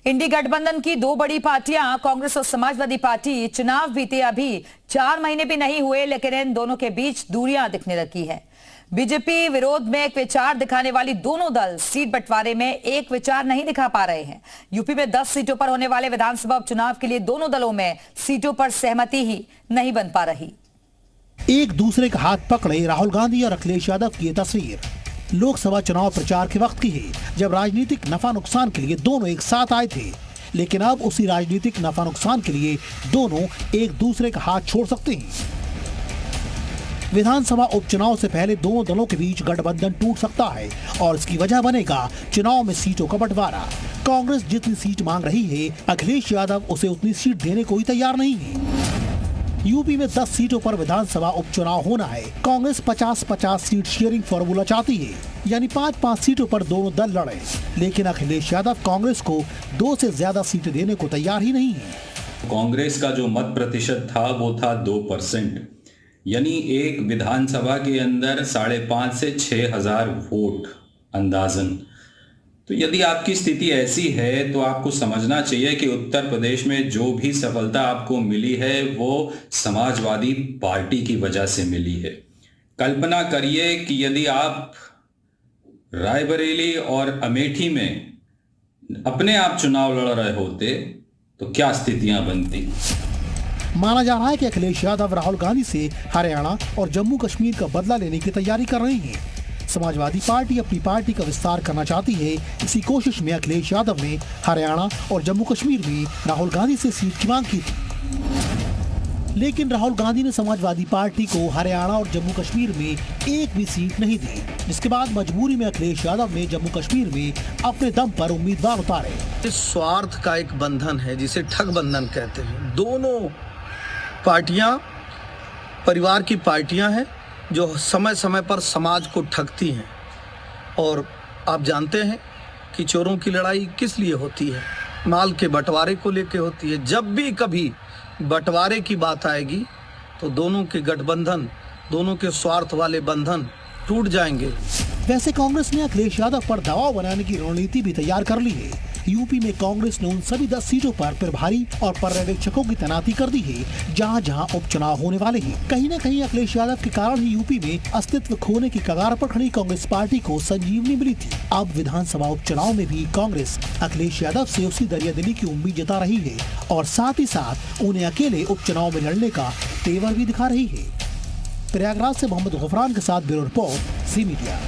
इंडी गठबंधन की दो बड़ी पार्टियां कांग्रेस और समाजवादी पार्टी चुनाव बीते अभी 4 महीने भी नहीं हुए, लेकिन इन दोनों के बीच दूरियां दिखने लगी है। बीजेपी विरोध में एक विचार दिखाने वाली दोनों दल सीट बंटवारे में एक विचार नहीं दिखा पा रहे हैं। यूपी में 10 सीटों पर होने वाले विधानसभा उपचुनाव के लिए दोनों दलों में सीटों पर सहमति ही नहीं बन पा रही। एक दूसरे का हाथ पकड़े राहुल गांधी और अखिलेश यादव की ये तस्वीर लोकसभा चुनाव प्रचार के वक्त की है, जब राजनीतिक नफा नुकसान के लिए दोनों एक साथ आए थे। लेकिन अब उसी राजनीतिक नफा नुकसान के लिए दोनों एक दूसरे का हाथ छोड़ सकते हैं। विधानसभा उपचुनाव से पहले दोनों दलों के बीच गठबंधन टूट सकता है और इसकी वजह बनेगा चुनाव में सीटों का बंटवारा। कांग्रेस जितनी सीट मांग रही है, अखिलेश यादव उसे उतनी सीट देने को ही तैयार नहीं है। यूपी में 10 सीटों पर विधानसभा उपचुनाव होना है। कांग्रेस 50-50 सीट शेयरिंग फॉर्मूला चाहती है, यानी 5-5 सीटों पर दोनों दल लड़े। लेकिन अखिलेश यादव कांग्रेस को 2 से ज्यादा सीटें देने को तैयार ही नहीं है। कांग्रेस का जो मत प्रतिशत था वो था 2%, यानी एक विधानसभा के अंदर 5,500 से 6,000 वोट अंदाजन। तो यदि आपकी स्थिति ऐसी है तो आपको समझना चाहिए कि उत्तर प्रदेश में जो भी सफलता आपको मिली है वो समाजवादी पार्टी की वजह से मिली है। कल्पना करिए कि यदि आप रायबरेली और अमेठी में अपने आप चुनाव लड़ रहे होते तो क्या स्थितियां बनती। माना जा रहा है कि अखिलेश यादव राहुल गांधी से हरियाणा और जम्मू कश्मीर का बदला लेने की तैयारी कर रहे हैं। समाजवादी पार्टी अपनी पार्टी का विस्तार करना चाहती है। इसी कोशिश में अखिलेश यादव ने हरियाणा और जम्मू कश्मीर में राहुल गांधी से सीट की मांग की थी। लेकिन राहुल गांधी ने समाजवादी पार्टी को हरियाणा और जम्मू कश्मीर में एक भी सीट नहीं दी, जिसके बाद मजबूरी में अखिलेश यादव ने जम्मू कश्मीर में अपने दम पर उम्मीदवार उतारे। इस स्वार्थ का एक बंधन है जिसे ठग बंधन कहते हैं। दोनों पार्टियां परिवार की पार्टियां हैं जो समय समय पर समाज को ठगती हैं। और आप जानते हैं कि चोरों की लड़ाई किस लिए होती है? माल के बंटवारे को लेकर होती है। जब भी कभी बंटवारे की बात आएगी तो दोनों के गठबंधन, दोनों के स्वार्थ वाले बंधन टूट जाएंगे। वैसे कांग्रेस ने अखिलेश यादव पर दबाव बनाने की रणनीति भी तैयार कर ली है। यूपी में कांग्रेस ने उन सभी 10 सीटों पर प्रभारी और पर्यवेक्षकों की तैनाती कर दी है जहां जहां उपचुनाव होने वाले हैं। कहीं न कहीं अखिलेश यादव के कारण ही यूपी में अस्तित्व खोने की कगार पर खड़ी कांग्रेस पार्टी को संजीवनी मिली थी। अब विधानसभा उपचुनाव में भी कांग्रेस अखिलेश यादव से उसी दरियादिली की उम्मीद जता रही है और साथ ही साथ उन्हें अकेले उपचुनाव में लड़ने का तेवर भी दिखा रही है। प्रयागराज से मोहम्मद गफरान के साथ ब्यूरो रिपोर्ट, ज़ी मीडिया।